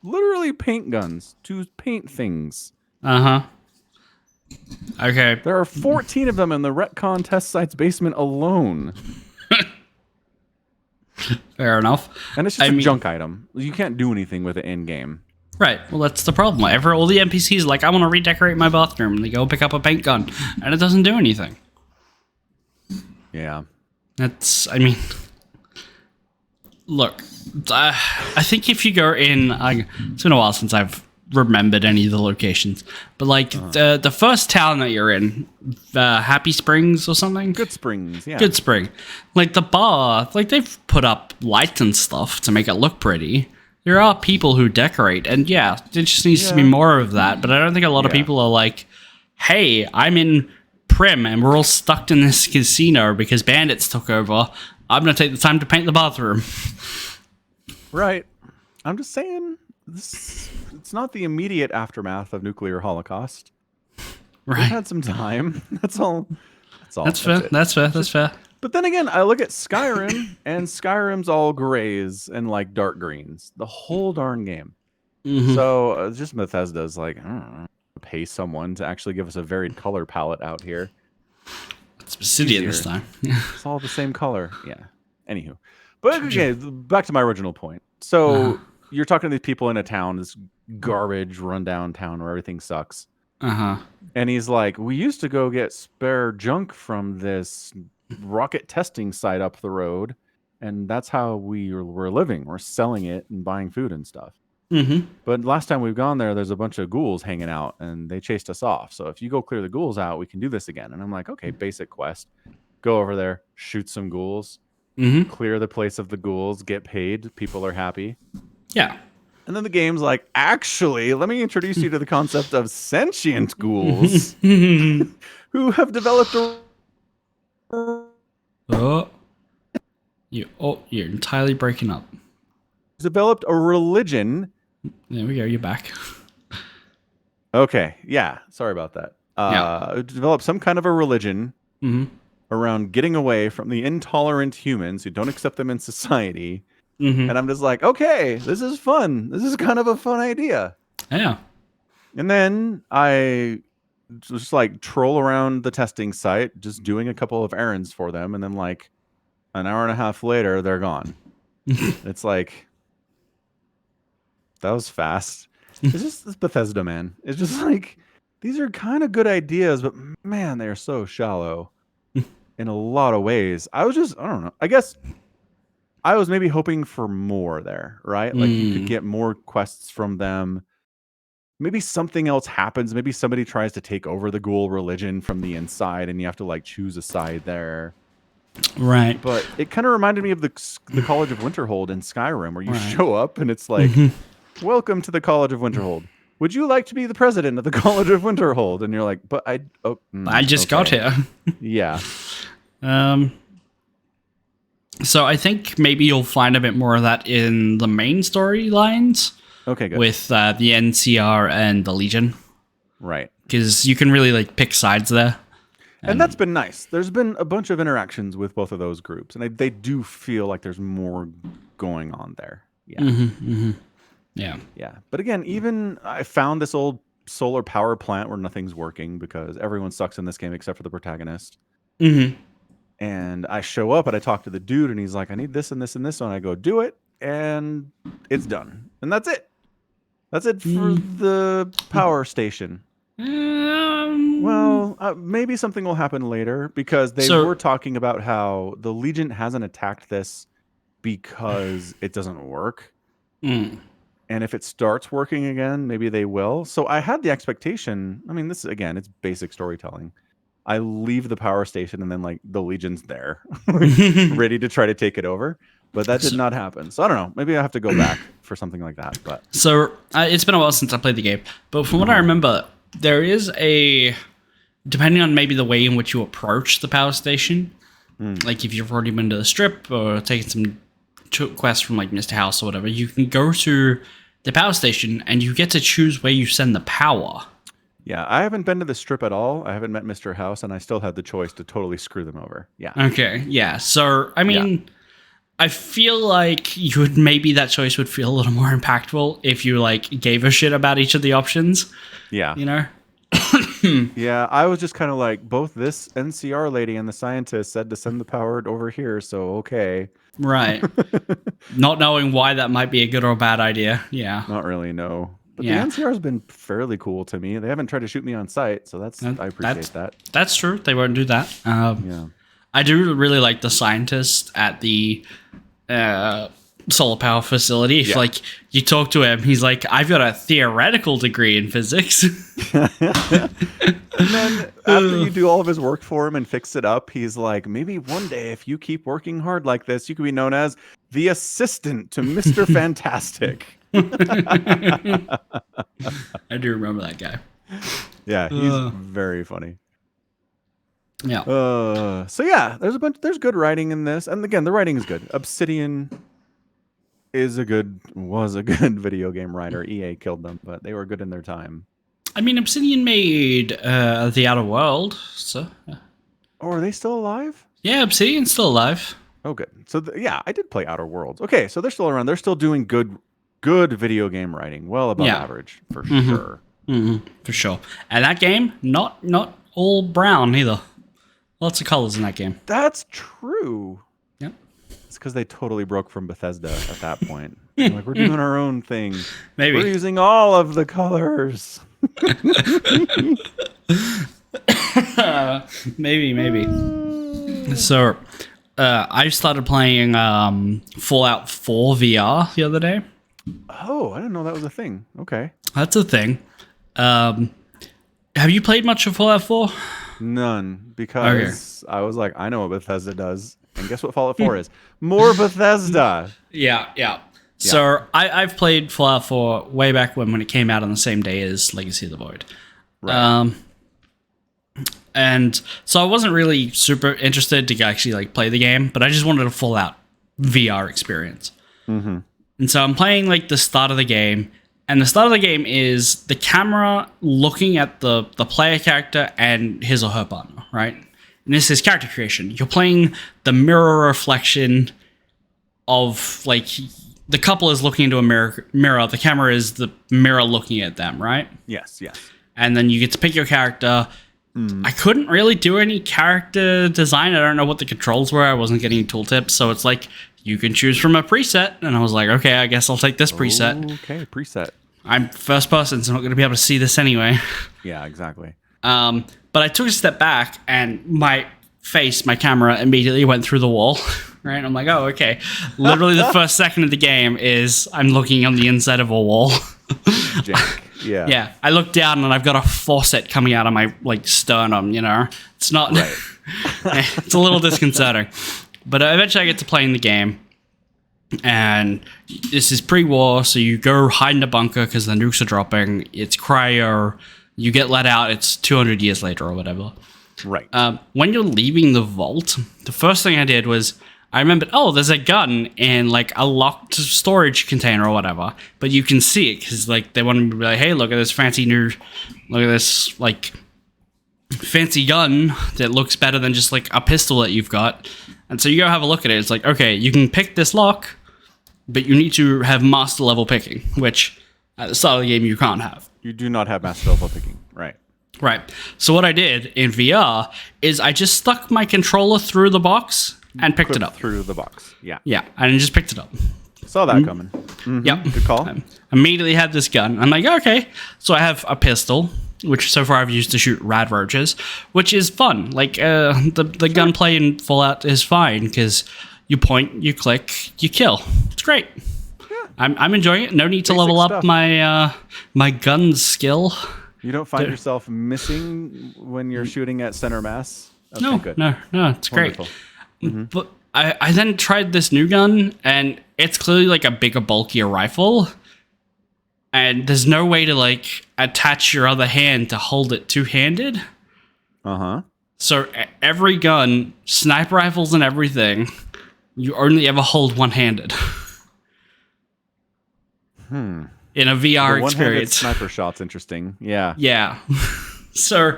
literally paint guns to paint things. Okay. There are 14 of them in the Retcon test site's basement alone. Fair enough. And it's just a junk item. You can't do anything with it in game. Right. Well, that's the problem. All the NPCs are like, I want to redecorate my bathroom. And they go pick up a paint gun. And it doesn't do anything. Yeah. Look, I think if you go in, it's been a while since I've remembered any of the locations, but like the first town that you're in, Happy Springs or something. Good Springs, yeah. Good Spring. Like the bar, like they've put up lights and stuff to make it look pretty. There are people who decorate, and there just needs to be more of that. But I don't think a lot of people are like, hey, I'm in Prim and we're all stuck in this casino because bandits took over. I'm going to take the time to paint the bathroom. Right. I'm just saying, it's not the immediate aftermath of nuclear holocaust. Right. We've had some time. That's all. That's fair. That's fair. But then again, I look at Skyrim, and Skyrim's all grays and like dark greens. The whole darn game. So just Bethesda's like, I don't know, pay someone to actually give us a varied color palette out here. It's Obsidian this time. It's all the same color. Yeah. Anywho. But okay, back to my original point. So you're talking to these people in a town, this garbage rundown town where everything sucks. And he's like, we used to go get spare junk from this rocket testing site up the road. And that's how we were living. We're selling it and buying food and stuff. But last time we've gone there, there's a bunch of ghouls hanging out and they chased us off. So if you go clear the ghouls out, we can do this again. And I'm like, okay, basic quest. Go over there, shoot some ghouls, clear the place of the ghouls, get paid. People are happy. Yeah. And then the game's like, actually, let me introduce you to the concept of sentient ghouls who have developed you're entirely breaking up. a religion There we go. You're back. Okay, yeah. Sorry about that. Develop some kind of a religion around getting away from the intolerant humans who don't accept them in society. And I'm just like, okay, this is fun. This is kind of a fun idea. Yeah. And then I just like troll around the testing site, just doing a couple of errands for them. And then like an hour and a half later, they're gone. It's like, that was fast. It's just this Bethesda, man. It's just like, these are kind of good ideas, but man, they're so shallow in a lot of ways. I don't know. I guess I was maybe hoping for more there, right? Like you could get more quests from them. Maybe something else happens. Maybe somebody tries to take over the ghoul religion from the inside and you have to like choose a side there. Right. But it kind of reminded me of the College of Winterhold in Skyrim, where you show up and it's like, welcome to the College of Winterhold. Would you like to be the president of the College of Winterhold? And you're like, but I just got here. Yeah. So I think maybe you'll find a bit more of that in the main storylines. Okay, good. With the NCR and the Legion. Right. Because you can really like pick sides there. And that's been nice. There's been a bunch of interactions with both of those groups. And they do feel like there's more going on there. Yeah. Yeah. Yeah. But again, even I found this old solar power plant where nothing's working because everyone sucks in this game except for the protagonist. And I show up and I talk to the dude and he's like, I need this and this and this. And I go, do it. And it's done. And that's it. That's it for the power station. Well, maybe something will happen later because they were talking about how the Legion hasn't attacked this because it doesn't work. And if it starts working again, maybe they will. So I had the expectation. I mean, this again, it's basic storytelling. I leave the power station and then like the Legion's there ready to try to take it over. But that did not happen. So I don't know. Maybe I have to go back for something like that. But so it's been a while since I played the game. But from what I remember, there is depending on maybe the way in which you approach the power station, like if you've already been to the strip or taken some quests from like Mr. House or whatever, you can go to the power station and you get to choose where you send the power. Yeah, I haven't been to the strip at all. I haven't met Mr. House, and I still had the choice to totally screw them over. Yeah. Okay. Yeah. So I mean. I feel like maybe that choice would feel a little more impactful if you like gave a shit about each of the options. Yeah. You know? Yeah, I was just kind of like, both this NCR lady and the scientist said to send the power over here, so okay. Right. Not knowing why that might be a good or bad idea. Yeah. Not really, no. But the NCR has been fairly cool to me. They haven't tried to shoot me on sight, so I appreciate that. That's true. They won't do that. Yeah. I do really like the scientist at the solar power facility. If like you talk to him, he's like, I've got a theoretical degree in physics. And then after you do all of his work for him and fix it up, he's like, maybe one day if you keep working hard like this, you could be known as the assistant to Mr. Fantastic. I do remember that guy. Yeah, he's very funny. Yeah. So yeah, there's good writing in this. And again, the writing is good. Obsidian was a good video game writer. EA killed them, but they were good in their time. I mean, Obsidian made The Outer World, so... Oh, are they still alive? Yeah, Obsidian's still alive. Oh, good. So yeah, I did play Outer Worlds. Okay, so they're still around. They're still doing good video game writing. Well above average, for sure. For sure. And that game, not all brown either. Lots of colors in that game. That's true. Yep. It's because they totally broke from Bethesda at that point. Like, we're doing our own thing. Maybe. We're using all of the colors. Maybe. So, I started playing Fallout 4 VR the other day. Oh, I didn't know that was a thing. Okay. That's a thing. Have you played much of Fallout 4? None, because I was like, I know what Bethesda does. And guess what Fallout 4 is? More Bethesda. Yeah. So I've played Fallout 4 way back when it came out on the same day as Legacy of the Void. Right. And so I wasn't really super interested to actually like play the game, but I just wanted a Fallout VR experience. And so I'm playing like the start of the game, And the start of the game is the camera looking at the player character and his or her partner, right? And this is character creation. You're playing the mirror reflection of, like, the couple is looking into a mirror. The camera is the mirror looking at them, right? Yes. And then you get to pick your character. I couldn't really do any character design. I don't know what the controls were. I wasn't getting tooltips. So it's like, you can choose from a preset. And I was like, okay, I guess I'll take this preset. Okay, preset. I'm first person, so I'm not going to be able to see this anyway. Yeah, exactly. But I took a step back, and my camera immediately went through the wall. Right? I'm like, oh, okay. Literally the first second of the game is I'm looking on the inside of a wall. Jank. Yeah. Yeah. I look down and I've got a faucet coming out of my, like, sternum, you know? It's not... Right. It's a little disconcerting. But eventually I get to play in the game. And this is pre-war, so you go hide in a bunker because the nukes are dropping. It's cryo. You get let out. It's 200 years later or whatever. Right. When you're leaving the vault, the first thing I did was I remembered, oh, there's a gun in, like, a locked storage container or whatever. But you can see it because, like, they want to be like, hey, look at this fancy like, fancy gun that looks better than just, like, a pistol that you've got. And so you go have a look at it. It's like, okay, you can pick this lock, but you need to have master level picking, which at the start of the game you can't have. You do not have master level picking. Right. Right. So what I did in VR is I just stuck my controller through the box and picked it up. Through the box. Yeah. Yeah, and just picked it up. Saw that coming. Mm-hmm. Yep. Good call. Immediately had this gun. I'm like, okay. So I have a pistol, which so far I've used to shoot rad roaches, which is fun. Like, the gunplay in Fallout is fine because you point, you click, you kill. It's great. Yeah. I'm enjoying it. No need to level up my gun skill. You don't find yourself missing when you're shooting at center mass? Okay, no, good. no, it's Wonderful. great. Mm-hmm. But I then tried this new gun, and it's clearly like a bigger, bulkier rifle. And there's no way to, like, attach your other hand to hold it two-handed. Uh-huh. So every gun, sniper rifles and everything, you only ever hold one-handed. In a VR experience. Sniper shot's interesting. Yeah. Yeah. So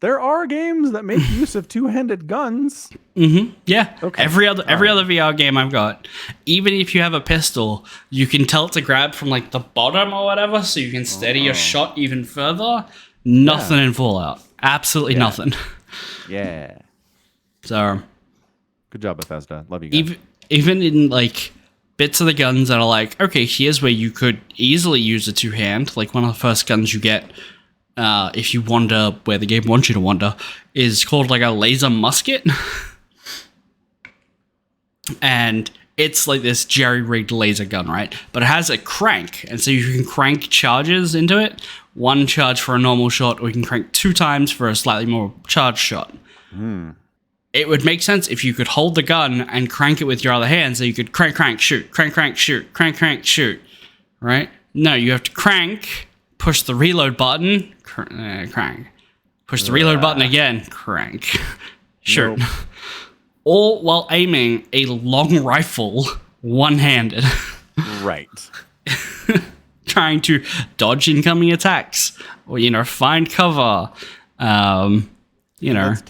there are games that make use of two-handed guns. Mm-hmm. Yeah. Okay. Every other VR game I've got, even if you have a pistol, you can tell it to grab from, like, the bottom or whatever, so you can steady your shot even further. Nothing in Fallout. Absolutely nothing. Yeah. So good job, Bethesda. Love you guys. Even in, like, bits of the guns that are like, okay, here's where you could easily use a two-hand. Like, one of the first guns you get, if you wander where the game wants you to wander, is called, like, a laser musket. And it's like this jerry-rigged laser gun, right? But it has a crank, and so you can crank charges into it. One charge for a normal shot, or you can crank 2 times for a slightly more charged shot. It would make sense if you could hold the gun and crank it with your other hand, so you could crank, shoot, crank, shoot, crank, shoot, right? No, you have to crank, push the reload button, crank. Push the reload button again, crank. Shoot. Nope. All while aiming a long rifle one-handed. Right. Trying to dodge incoming attacks or, find cover. That's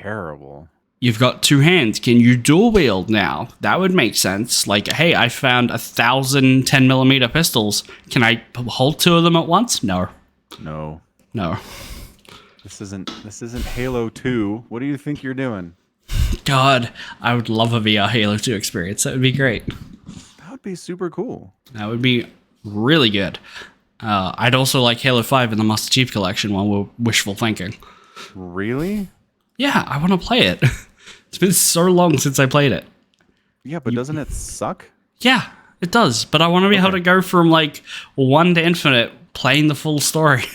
terrible. You've got 2 hands. Can you dual wield now? That would make sense. Like, hey, I found 1,000 10mm pistols. Can I hold 2 of them at once? No. This isn't Halo 2. What do you think you're doing? God, I would love a VR Halo 2 experience. That would be great. That would be super cool. That would be really good. I'd also like Halo 5 in the Master Chief Collection while we're wishful thinking. Really? Yeah, I want to play it. It's been so long since I played it. Yeah, but doesn't it suck? Yeah, it does. But I want to be able to go from, like, 1 to infinite playing the full story.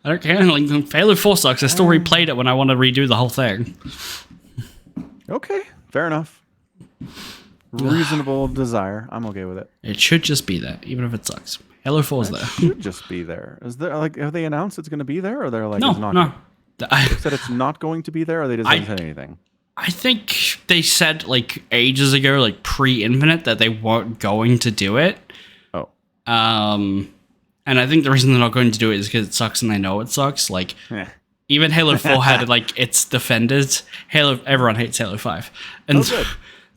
I don't care. Like, Halo 4 sucks. I still replayed it when I want to redo the whole thing. Okay, fair enough. Reasonable desire. I'm okay with it. It should just be there, even if it sucks. Halo 4 is there. It should just be there. Is there, like, have they announced it's going to be there, or they're like, no, it's not? No. They said it's not going to be there, or they just haven't said anything? I think they said, like, ages ago, like, pre-Infinite, that they weren't going to do it. Oh. And I think the reason they're not going to do it is because it sucks and they know it sucks. Like, Eh. even Halo 4 had like its defenders. Everyone hates Halo 5. And good.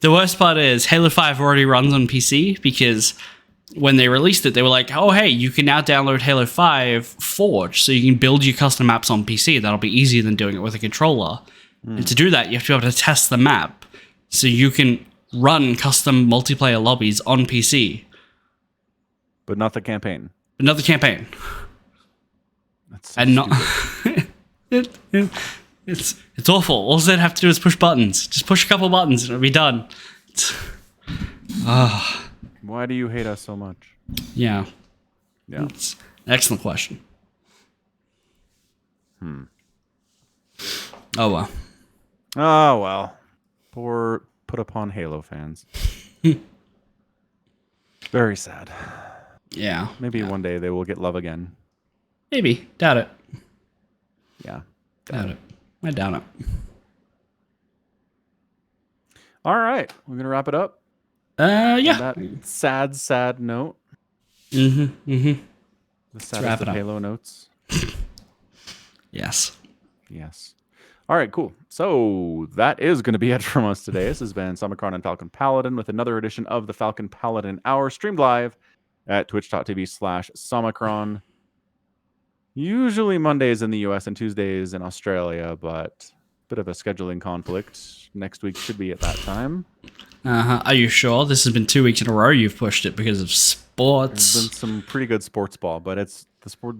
the worst part is Halo 5 already runs on PC because when they released it, they were like, oh, hey, you can now download Halo 5 Forge so you can build your custom maps on PC. That'll be easier than doing it with a controller. And to do that, you have to be able to test the map so you can run custom multiplayer lobbies on PC. But not the campaign. Another campaign. That's so And not stupid. it's awful. All they have to do is push buttons. Just push a couple buttons and it'll be done. Why do you hate us so much? Yeah. Yeah. It's an excellent question. Oh well. Oh, well. Poor put upon Halo fans. Very sad. Yeah. Maybe one day they will get love again. Maybe. Doubt it. Yeah. Doubt it. I doubt it. All right. We're going to wrap it up. Yeah. On that sad note. Mm-hmm. The saddest wrap of it up. Halo notes. Yes. Yes. All right, cool. So that is going to be it from us today. This has been Somicron and Falcon Paladin with another edition of the Falcon Paladin Hour, streamed live at twitch.tv/Somicron. Usually Mondays in the US and Tuesdays in Australia, but bit of a scheduling conflict. Next week should be at that time. Are you sure? This has been 2 weeks in a row you've pushed it because of There's sports. been some pretty good sports ball, but it's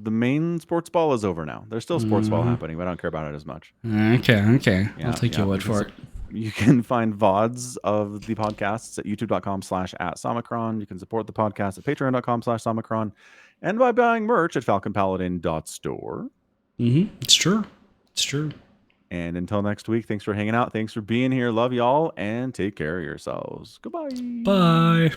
the main sports ball is over now. There's still sports ball happening, but I don't care about it as much. Okay. Yeah, I'll take your word for it. You can find VODs of the podcasts at youtube.com/@Somicron. You can support the podcast at patreon.com/Somicron. And by buying merch at falconpaladin.store. It's true. It's true. And until next week, thanks for hanging out. Thanks for being here. Love y'all and take care of yourselves. Goodbye. Bye.